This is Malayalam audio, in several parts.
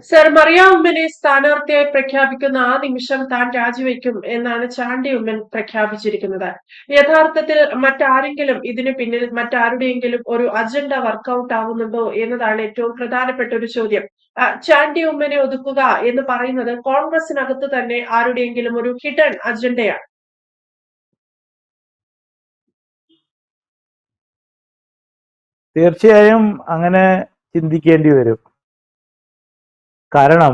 സർ മറിയ ഉമ്മനെ സ്ഥാനാർത്ഥിയായി പ്രഖ്യാപിക്കുന്ന ആ നിമിഷം താൻ രാജിവെക്കും എന്നാണ് ചാണ്ടി ഉമ്മൻ പ്രഖ്യാപിച്ചിരിക്കുന്നത്. യഥാർത്ഥത്തിൽ മറ്റാരെങ്കിലും ഇതിന് പിന്നിൽ മറ്റാരുടെയെങ്കിലും ഒരു അജണ്ട വർക്കൗട്ട് ആവുന്നുണ്ടോ എന്നതാണ് ഏറ്റവും പ്രധാനപ്പെട്ട ഒരു ചോദ്യം. ചാണ്ടി ഉമ്മനെ ഒതുക്കുക എന്ന് പറയുന്നത് കോൺഗ്രസിനകത്ത് തന്നെ ആരുടെയെങ്കിലും ഒരു ഹിഡൻ അജണ്ടയാണ്. തീർച്ചയായും അങ്ങനെ ചിന്തിക്കേണ്ടി വരും. കാരണം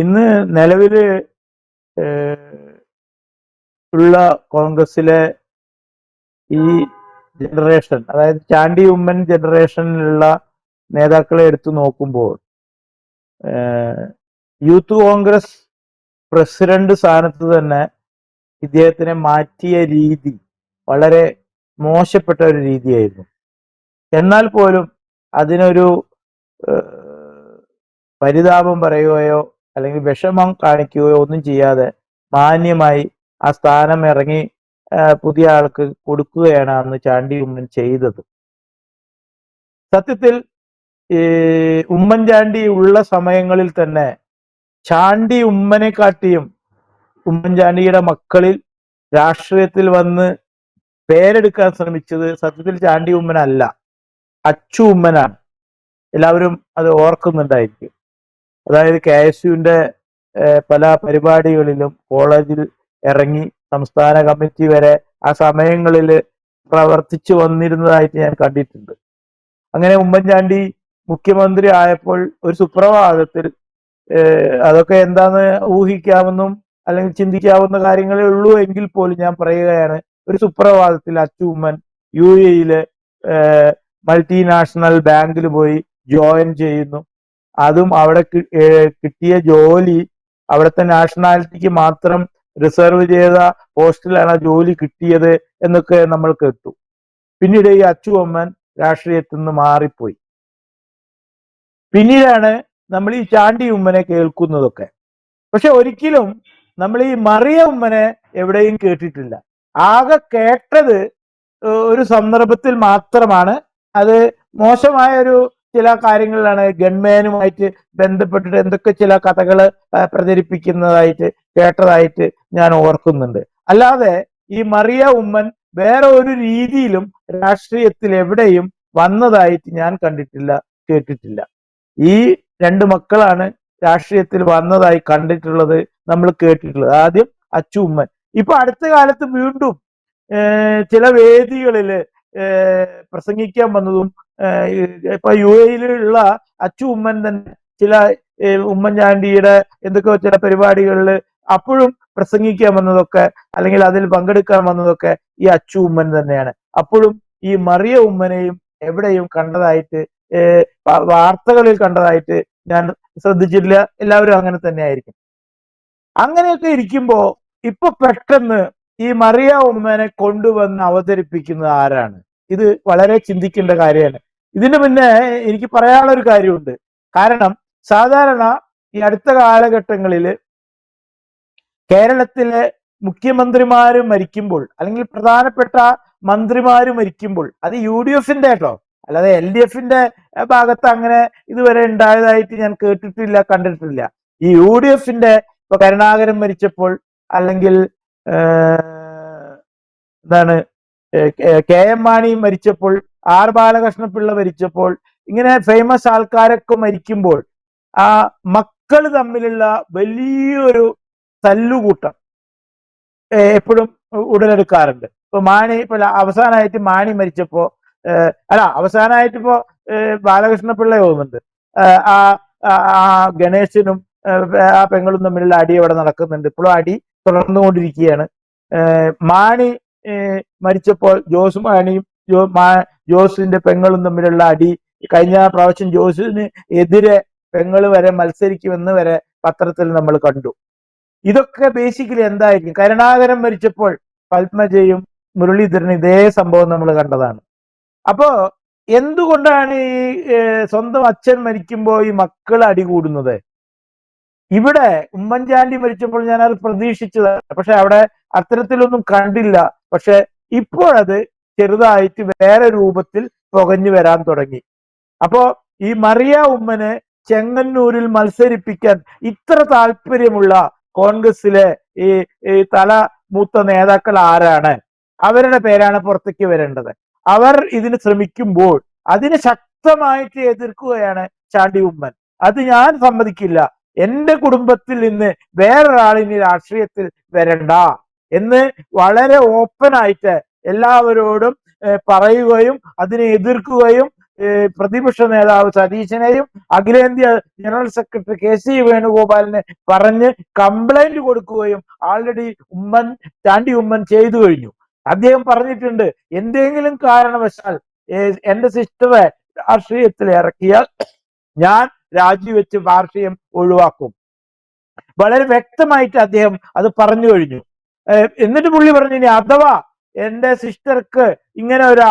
ഇന്ന് നിലവില് ഉള്ള കോൺഗ്രസിലെ ഈ ജനറേഷൻ, അതായത് ചാണ്ടി ഉമ്മൻ ജനറേഷനിലുള്ള നേതാക്കളെ എടുത്തു നോക്കുമ്പോൾ യൂത്ത് കോൺഗ്രസ് പ്രസിഡന്റ് സ്ഥാനത്ത് തന്നെ ഇദ്ദേഹത്തിനെ മാറ്റിയ രീതി വളരെ മോശപ്പെട്ട ഒരു രീതിയായിരുന്നു. എന്നാൽ പോലും അതിനൊരു പരിതാപം പറയുകയോ അല്ലെങ്കിൽ വിഷമം കാണിക്കുകയോ ഒന്നും ചെയ്യാതെ മാന്യമായി ആ സ്ഥാനം ഇറങ്ങി പുതിയ ആൾക്ക് കൊടുക്കുകയാണ് അന്ന് ചാണ്ടി ഉമ്മൻ ചെയ്തത്. സത്യത്തിൽ ഉമ്മൻചാണ്ടി ഉള്ള സമയങ്ങളിൽ തന്നെ ചാണ്ടി ഉമ്മനെ കാട്ടിയും ഉമ്മൻചാണ്ടിയുടെ മക്കളിൽ രാഷ്ട്രീയത്തിൽ വന്ന് പേരെടുക്കാൻ ശ്രമിച്ചത് സത്യത്തിൽ ചാണ്ടി ഉമ്മനല്ല, അച്ചു ഉമ്മനാണ്. എല്ലാവരും അത് ഓർക്കുന്നുണ്ടായിരിക്കും. അതായത് KSUവിന്റെ പല പരിപാടികളിലും കോളേജിൽ ഇറങ്ങി സംസ്ഥാന കമ്മിറ്റി വരെ ആ സമയങ്ങളിൽ പ്രവർത്തിച്ചു വന്നിരുന്നതായിട്ട് ഞാൻ കണ്ടിട്ടുണ്ട്. അങ്ങനെ ഉമ്മൻചാണ്ടി മുഖ്യമന്ത്രി ആയപ്പോൾ ഒരു സുപ്രഭാതത്തിൽ അതൊക്കെ എന്താന്ന് ഊഹിക്കാമെന്നും അല്ലെങ്കിൽ ചിന്തിക്കാവുന്ന കാര്യങ്ങളേ ഉള്ളൂ എങ്കിൽ പോലും ഞാൻ പറയുകയാണ്, ഒരു സുപ്രഭാതത്തിൽ അച്ചു ഉമ്മൻ UAE മൾട്ടിനാഷണൽ ബാങ്കിൽ പോയി ജോയിൻ ചെയ്യുന്നു. അതും അവിടെ കിട്ടിയ ജോലി അവിടുത്തെ നാഷണാലിറ്റിക്ക് മാത്രം റിസർവ് ചെയ്ത പോസ്റ്റിലാണ് ജോലി കിട്ടിയത് എന്നൊക്കെ നമ്മൾ കേട്ടു. പിന്നീട് ഈ അച്ചു ഉമ്മൻ രാഷ്ട്രീയത്തിൽ നിന്ന് മാറിപ്പോയി. പിന്നീടാണ് നമ്മൾ ഈ ചാണ്ടി ഉമ്മനെ കേൾക്കുന്നതൊക്കെ. പക്ഷെ ഒരിക്കലും നമ്മൾ ഈ മറിയ ഉമ്മനെ എവിടെയും കേട്ടിട്ടില്ല. ആകെ കേട്ടത് ഒരു സന്ദർഭത്തിൽ മാത്രമാണ്. അത് മോശമായ ഒരു ചില കാര്യങ്ങളിലാണ് ഗൺമാനുമായിട്ട് ബന്ധപ്പെട്ടിട്ട് എന്തൊക്കെ ചില കഥകൾ പ്രചരിപ്പിക്കുന്നതായിട്ട് കേട്ടതായിട്ട് ഞാൻ ഓർക്കുന്നുണ്ട്. അല്ലാതെ ഈ മറിയ ഉമ്മൻ വേറെ ഒരു രീതിയിലും രാഷ്ട്രീയത്തിൽ എവിടെയും വന്നതായിട്ട് ഞാൻ കണ്ടിട്ടില്ല, കേട്ടിട്ടില്ല. ഈ രണ്ട് മക്കളാണ് രാഷ്ട്രീയത്തിൽ വന്നതായി കണ്ടിട്ടുള്ളത്, നമ്മൾ കേട്ടിട്ടുള്ളത്. ആദ്യം അച്ചു ഉമ്മൻ. ഇപ്പൊ അടുത്ത കാലത്ത് വീണ്ടും ചില വേദികളിൽ പ്രസംഗിക്കാൻ വന്നതും ഇപ്പൊ UAE അച്ചു ഉമ്മൻ തന്നെ ചില ഉമ്മൻചാണ്ടിയുടെ എന്തൊക്കെയോ ചില പരിപാടികളിൽ അപ്പോഴും പ്രസംഗിക്കാൻ വന്നതൊക്കെ അല്ലെങ്കിൽ അതിൽ പങ്കെടുക്കാൻ വന്നതൊക്കെ ഈ അച്ചു ഉമ്മൻ തന്നെയാണ്. അപ്പോഴും ഈ മറിയ ഉമ്മനെയും എവിടെയും കണ്ടതായിട്ട് വാർത്തകളിൽ കണ്ടതായിട്ട് ഞാൻ ശ്രദ്ധിച്ചിട്ടില്ല. എല്ലാവരും അങ്ങനെ തന്നെ ആയിരിക്കും. അങ്ങനെയൊക്കെ ഇരിക്കുമ്പോ ഇപ്പൊ പെട്ടെന്ന് ഈ മറിയ ഉമ്മനെ കൊണ്ടുവന്ന് അവതരിപ്പിക്കുന്നത് ആരാണ്? ഇത് വളരെ ചിന്തിക്കേണ്ട കാര്യമാണ്. ഇതിന് മുന്നേ എനിക്ക് പറയാനുള്ള ഒരു കാര്യമുണ്ട്. കാരണം സാധാരണ ഈ അടുത്ത കാലഘട്ടങ്ങളിൽ കേരളത്തിലെ മുഖ്യമന്ത്രിമാര് മരിക്കുമ്പോൾ അല്ലെങ്കിൽ പ്രധാനപ്പെട്ട മന്ത്രിമാര് മരിക്കുമ്പോൾ അത് UDFന്റെ കേട്ടോ, അല്ലാതെ LDFന്റെ ഭാഗത്ത് അങ്ങനെ ഇതുവരെ ഉണ്ടായതായിട്ട് ഞാൻ കേട്ടിട്ടില്ല, കണ്ടിട്ടില്ല. ഈ UDFന്റെ ഇപ്പൊ കരുണാകരൻ മരിച്ചപ്പോൾ അല്ലെങ്കിൽ എന്താണ് KM മാണി മരിച്ചപ്പോൾ, R ബാലകൃഷ്ണപിള്ള മരിച്ചപ്പോൾ, ഇങ്ങനെ ഫേമസ് ആൾക്കാരൊക്കെ മരിക്കുമ്പോൾ ആ മക്കൾ തമ്മിലുള്ള വലിയൊരു തല്ലുകൂട്ടം എപ്പോഴും ഉടലെടുക്കാറുണ്ട്. ഇപ്പൊ മാണി ഇപ്പൊ അവസാനമായിട്ട് മാണി മരിച്ചപ്പോ അവസാനമായിട്ട് ഇപ്പോ ബാലകൃഷ്ണപിള്ള പോകുന്നുണ്ട്. ആ ഗണേശനും ആ പെങ്ങളും തമ്മിലുള്ള അടി അവിടെ നടക്കുന്നുണ്ട്. ഇപ്പോഴും അടി തുടർന്നുകൊണ്ടിരിക്കുകയാണ്. മാണി മരിച്ചപ്പോൾ ജോസിന്റെ പെങ്ങളും തമ്മിലുള്ള അടി, കഴിഞ്ഞ പ്രാവശ്യം ജോസിന് എതിരെ പെങ്ങൾ വരെ മത്സരിക്കുമെന്ന് വരെ പത്രത്തിൽ നമ്മൾ കണ്ടു. ഇതൊക്കെ ബേസിക്കലി എന്തായിരിക്കും? കരുണാകരൻ മരിച്ചപ്പോൾ പത്മജയും മുരളീധരനും ഇതേ സംഭവം നമ്മൾ കണ്ടതാണ്. അപ്പോ എന്തുകൊണ്ടാണ് ഈ സ്വന്തം അച്ഛൻ മരിക്കുമ്പോൾ ഈ മക്കൾ അടികൂടുന്നത്? ഇവിടെ ഉമ്മൻചാണ്ടി മരിച്ചപ്പോൾ ഞാൻ അത് പ്രതീക്ഷിച്ചതാണ്. പക്ഷെ അവിടെ അത്തരത്തിലൊന്നും കണ്ടില്ല. പക്ഷെ ഇപ്പോഴത് ചെറുതായിട്ട് വേറെ രൂപത്തിൽ പുകഞ്ഞു വരാൻ തുടങ്ങി. അപ്പോ ഈ മറിയ ഉമ്മനെ ചെങ്ങന്നൂരിൽ മത്സരിപ്പിക്കാൻ ഇത്ര താല്പര്യമുള്ള കോൺഗ്രസിലെ ഈ തല മൂത്ത നേതാക്കൾ ആരാണ്? അവരുടെ പേരാണ് പുറത്തേക്ക് വരേണ്ടത്. അവർ ഇതിന് ശ്രമിക്കുമ്പോൾ അതിനെ ശക്തമായിട്ട് എതിർക്കുകയാണ് ചാണ്ടി ഉമ്മൻ. അത് ഞാൻ സമ്മതിക്കില്ല, എന്റെ കുടുംബത്തിൽ നിന്ന് വേറൊരാളിനി രാഷ്ട്രീയത്തിൽ വരണ്ട എന്ന് വളരെ ഓപ്പണായിട്ട് എല്ലാവരോടും പറയുകയും അതിനെ എതിർക്കുകയും പ്രതിപക്ഷ നേതാവ് സതീശനെയും അഖിലേന്ത്യാ ജനറൽ സെക്രട്ടറി KC വേണുഗോപാലിനെ പറഞ്ഞ് കംപ്ലൈന്റ് കൊടുക്കുകയും ആൾറെഡി ചാണ്ടി ഉമ്മൻ ചെയ്തു കഴിഞ്ഞു. അദ്ദേഹം പറഞ്ഞിട്ടുണ്ട്, എന്തെങ്കിലും കാരണവശാൽ എന്റെ സിസ്റ്ററെ രാഷ്ട്രീയത്തിൽ ഇറക്കിയാൽ ഞാൻ രാജിവെച്ച് രാഷ്ട്രീയം ഒഴിവാക്കും. വളരെ വ്യക്തമായിട്ട് അദ്ദേഹം അത് പറഞ്ഞു കഴിഞ്ഞു. എന്നിട്ട് പുള്ളി പറഞ്ഞു, ഇനി അഥവാ എന്റെ സിസ്റ്റർക്ക് ഇങ്ങനെ ഒരു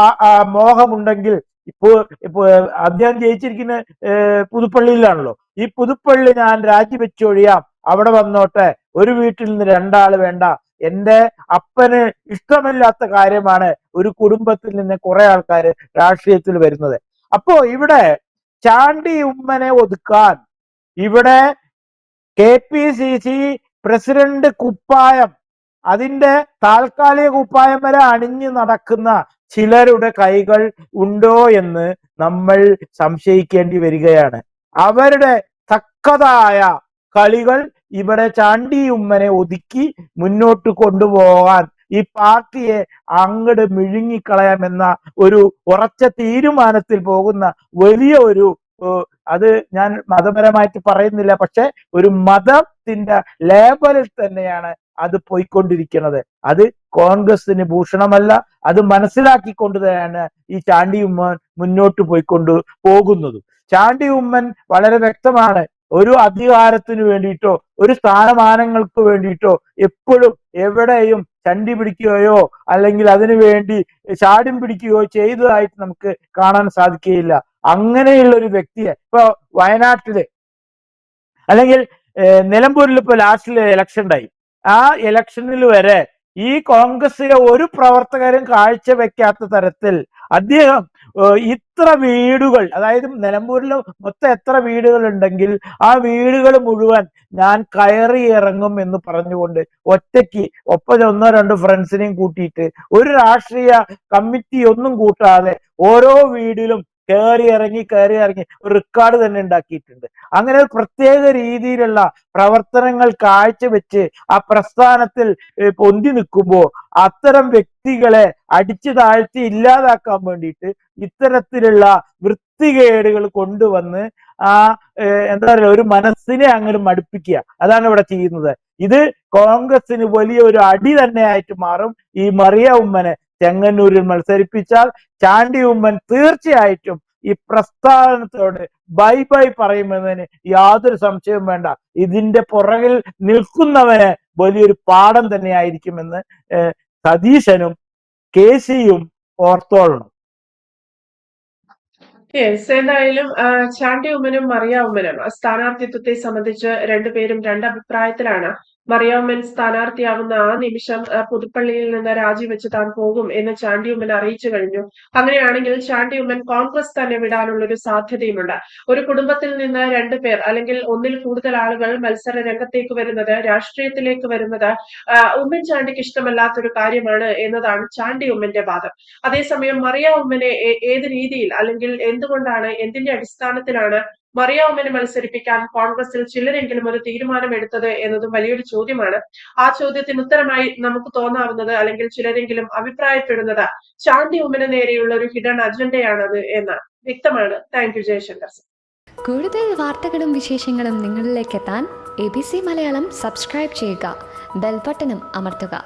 മോഹമുണ്ടെങ്കിൽ, ഇപ്പോ അദ്ദേഹം ജയിച്ചിരിക്കുന്ന പുതുപ്പള്ളിയിലാണല്ലോ, ഈ പുതുപ്പള്ളി ഞാൻ രാജിവെച്ചൊഴിയാം, അവിടെ വന്നോട്ടെ, ഒരു വീട്ടിൽ നിന്ന് രണ്ടാള് വേണ്ട. എന്റെ അപ്പന് ഇഷ്ടമില്ലാത്ത കാര്യമാണ് ഒരു കുടുംബത്തിൽ നിന്ന് കുറെ ആൾക്കാർ രാഷ്ട്രീയത്തിൽ വരുന്നത്. അപ്പോ ഇവിടെ ചാണ്ടി ഉമ്മനെ ഒതുക്കാൻ ഇവിടെ KPCC പ്രസിഡന്റ് കുപ്പായം, അതിന്റെ താൽക്കാലിക കുപ്പായം വരെ അണിഞ്ഞു നടക്കുന്ന ചിലരുടെ കൈകൾ ഉണ്ടോ എന്ന് നമ്മൾ സംശയിക്കേണ്ടി വരികയാണ്. അവരുടെ തക്കതായ കളികൾ ഇവിടെ ചാണ്ടി ഉമ്മനെ ഒതുക്കി മുന്നോട്ട് കൊണ്ടുപോകാൻ, ഈ പാർട്ടിയെ അങ്ങട് മിഴുങ്ങിക്കളയാമെന്ന ഒരു ഉറച്ച തീരുമാനത്തിൽ പോകുന്ന വലിയ ഒരു, അത് ഞാൻ മതപരമായിട്ട് പറയുന്നില്ല, പക്ഷെ ഒരു മതത്തിന്റെ ലേബലിൽ തന്നെയാണ് അത് പോയിക്കൊണ്ടിരിക്കുന്നത്. അത് കോൺഗ്രസിന് ഭൂഷണമല്ല. അത് മനസ്സിലാക്കിക്കൊണ്ട് തന്നെയാണ് ഈ ചാണ്ടി ഉമ്മൻ മുന്നോട്ട് പോകുന്നത്. ചാണ്ടി ഉമ്മൻ വളരെ വ്യക്തമാണ്, ഒരു അധികാരത്തിന് വേണ്ടിയിട്ടോ ഒരു സ്ഥാനമാനങ്ങൾക്ക് വേണ്ടിയിട്ടോ എപ്പോഴും എവിടെയും ചണ്ടി പിടിക്കുകയോ അല്ലെങ്കിൽ അതിനു വേണ്ടി ചാടും പിടിക്കുകയോ ചെയ്തതായിട്ട് നമുക്ക് കാണാൻ സാധിക്കുകയില്ല. അങ്ങനെയുള്ള ഒരു വ്യക്തിയെ ഇപ്പൊ വയനാട്ടില് അല്ലെങ്കിൽ നിലമ്പൂരിൽ ഇപ്പൊ ലാസ്റ്റില് ഇലക്ഷൻ ഉണ്ടായി, ആ ഇലക്ഷനിൽ വരെ ഈ കോൺഗ്രസിലെ ഒരു പ്രവർത്തകരും കാഴ്ചവെക്കാത്ത തരത്തിൽ അദ്ദേഹം ഇത്ര വീടുകൾ, അതായത് നിലമ്പൂരിൽ മൊത്തം എത്ര വീടുകൾ ഉണ്ടെങ്കിൽ ആ വീടുകൾ മുഴുവൻ ഞാൻ കയറി ഇറങ്ങും എന്ന് പറഞ്ഞുകൊണ്ട് ഒറ്റയ്ക്ക് ഒപ്പം 1-2 ഫ്രണ്ട്സിനെയും കൂട്ടിയിട്ട് ഒരു രാഷ്ട്രീയ കമ്മിറ്റി ഒന്നും കൂട്ടാതെ ഓരോ വീടിലും കയറി ഇറങ്ങി ഒരു റെക്കോർഡ് തന്നെ ഉണ്ടാക്കിയിട്ടുണ്ട്. അങ്ങനെ ഒരു പ്രത്യേക രീതിയിലുള്ള പ്രവർത്തനങ്ങൾ കാഴ്ചവെച്ച് ആ പ്രസ്ഥാനത്തിൽ പൊന്തി നിൽക്കുമ്പോൾ അത്തരം വ്യക്തികളെ അടിച്ചു താഴ്ത്തി ഇല്ലാതാക്കാൻ വേണ്ടിയിട്ട് ഇത്തരത്തിലുള്ള വൃത്തികേടുകൾ കൊണ്ടുവന്ന് എന്താ പറയുക, ഒരു മനസ്സിനെ അങ്ങനെ മടുപ്പിക്കുക, അതാണ് ഇവിടെ ചെയ്യുന്നത്. ഇത് കോൺഗ്രസിന് വലിയ ഒരു അടി തന്നെ ആയിട്ട് മാറും. ഈ മറിയ ഉമ്മനെ ചെങ്ങന്നൂരിൽ മത്സരിപ്പിച്ചാൽ ചാണ്ടി ഉമ്മൻ തീർച്ചയായിട്ടും ഈ പ്രസ്ഥാനത്തോട് ബൈ പറയുമെന്നതിന് യാതൊരു സംശയവും വേണ്ട. ഇതിന്റെ പുറകിൽ നിൽക്കുന്നവന് വലിയൊരു പാഠം തന്നെയായിരിക്കുമെന്ന് സതീശനും KCയും ഓർത്തോളണം. എന്തായാലും ചാണ്ടി ഉമ്മനും മറിയ ഉമ്മനും സ്ഥാനാർത്ഥിത്വത്തെ സംബന്ധിച്ച് രണ്ടുപേരും രണ്ടഭിപ്രായത്തിലാണ്. മറിയ ഉമ്മൻ സ്ഥാനാർത്ഥിയാവുന്ന ആ നിമിഷം പുതുപ്പള്ളിയിൽ നിന്ന് രാജിവെച്ച് താൻ പോകും എന്ന് ചാണ്ടി ഉമ്മൻ അറിയിച്ചു കഴിഞ്ഞു. അങ്ങനെയാണെങ്കിൽ ചാണ്ടി ഉമ്മൻ കോൺഗ്രസ് തന്നെ വിടാനുള്ള ഒരു സാധ്യതയുമുണ്ട്. ഒരു കുടുംബത്തിൽ നിന്ന് 2 പേർ അല്ലെങ്കിൽ ഒന്നിൽ കൂടുതൽ ആളുകൾ മത്സര രംഗത്തേക്ക് വരുന്നത്, രാഷ്ട്രീയത്തിലേക്ക് വരുന്നത് ഉമ്മൻചാണ്ടിക്ക് ഇഷ്ടമല്ലാത്തൊരു കാര്യമാണ് എന്നതാണ് ചാണ്ടി ഉമ്മന്റെ വാദം. അതേസമയം മറിയ ഉമ്മനെ ഏത് രീതിയിൽ അല്ലെങ്കിൽ എന്തുകൊണ്ടാണ്, എന്തിന്റെ അടിസ്ഥാനത്തിലാണ് മറിയ ഉമ്മനെ മത്സരിപ്പിക്കാൻ കോൺഗ്രസിൽ ചിലരെങ്കിലും ഒരു തീരുമാനമെടുത്തത് എന്നതും വലിയൊരു ചോദ്യമാണ്. ആ ചോദ്യത്തിന് ഉത്തരമായി നമുക്ക് തോന്നാവുന്നത്, അല്ലെങ്കിൽ ചിലരെങ്കിലും അഭിപ്രായപ്പെടുന്നത്, ചാണ്ടി ഉമ്മന് നേരെയുള്ള ഒരു ഹിഡൻ അജണ്ടയാണത് എന്ന് വ്യക്തമാണ്. Thank you Jaishankar. കൂടുതൽ വാർത്തകളും വിശേഷങ്ങളും നിങ്ങളിലേക്ക് എത്താൻ ABC മലയാളം സബ്സ്ക്രൈബ് ചെയ്യുക, ബെൽ ബട്ടണും അമർത്തുക.